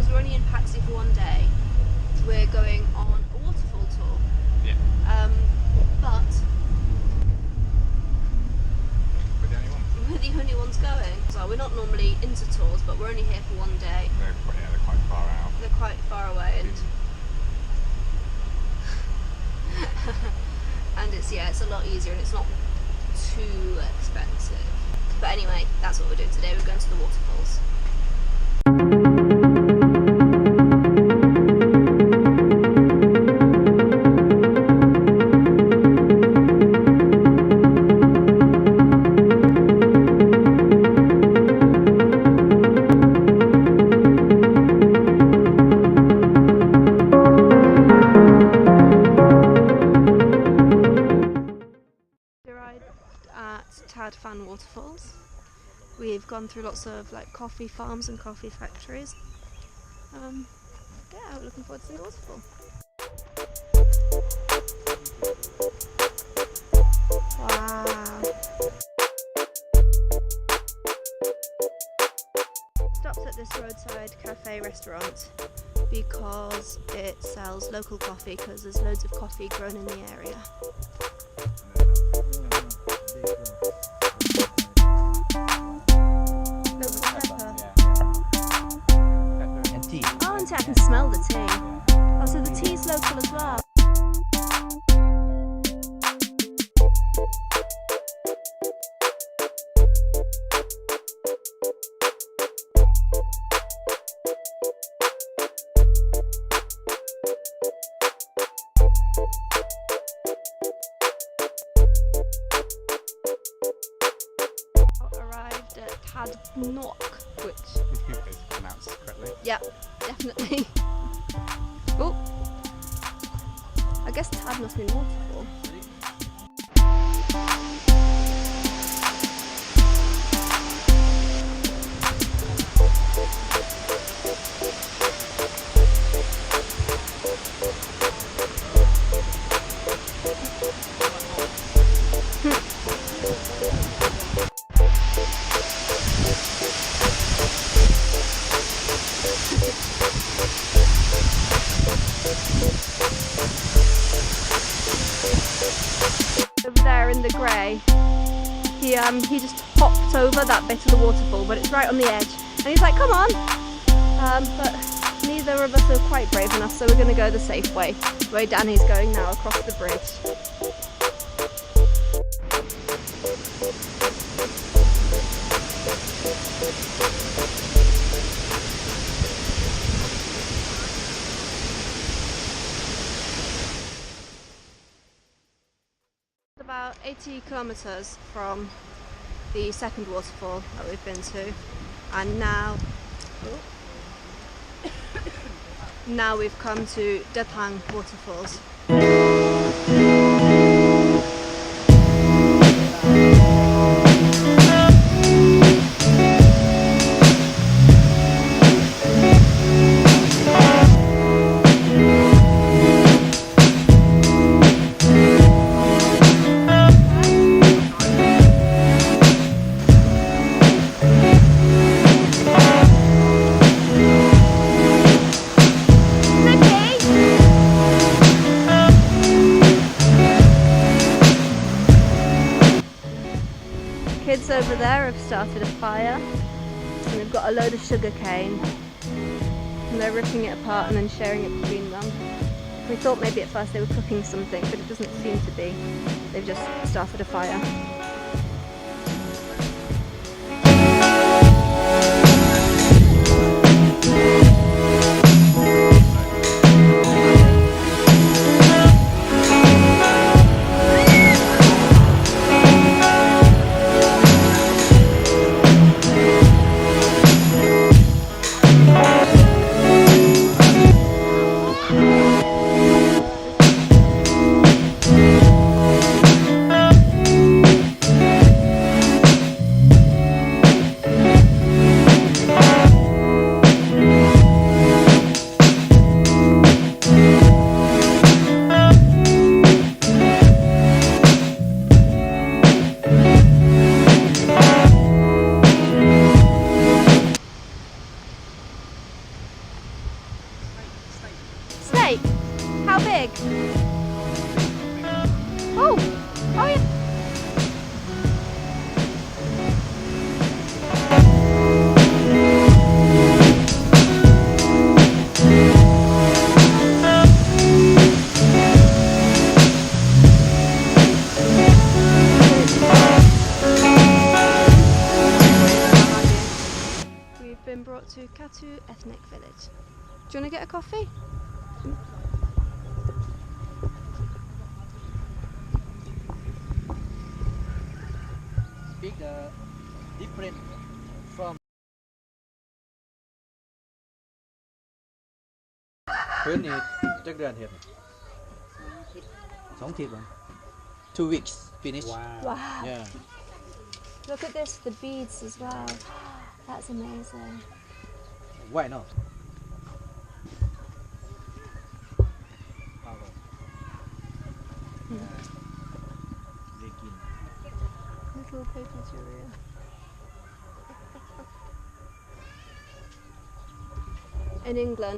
we're only in Pakse for one day, we're going on a waterfall tour. Yeah. But we're the only ones. We're the only ones going. So we're not normally into tours, but we're only here for one day. They're quite far out. They're quite far away, and and it's a lot easier and it's not too expensive. But anyway, that's what we're doing today. We're going to the waterfalls. Waterfalls. We've gone through lots of like coffee farms and coffee factories. Yeah, we're looking forward to seeing the waterfall. Wow. Stopped at this roadside cafe restaurant because it sells local coffee, because there's loads of coffee grown in the area. I can smell the tea. Oh, so the tea's local as well. Arrived at Tad Nok, which is pronounced correctly. Yeah, definitely. Oh, I guess Tad must be waterfall. Over there in the grey, he just hopped over that bit of the waterfall, but it's right on the edge, and he's like, come on, but neither of us are quite brave enough, so we're going to go the safe way, the way Danny's going now, across the bridge. About 80 kilometers from the second waterfall that we've been to, and now we've come to Depang waterfalls. Kids over there have started a fire, and they've got a load of sugar cane, and they're ripping it apart and then sharing it between them. We thought maybe at first they were cooking something, but it doesn't seem to be. They've just started a fire. Oh! Oh yeah! We've been brought to Katu Ethnic Village. Do you want to get a coffee? Big different from พื้นนี่จักเดือนเฮ็ด2 อาทิตย์บ่ 2 weeks finish Wow! yeah Look at this, the beads as well. That's amazing. why not Little paper jewelry. In England,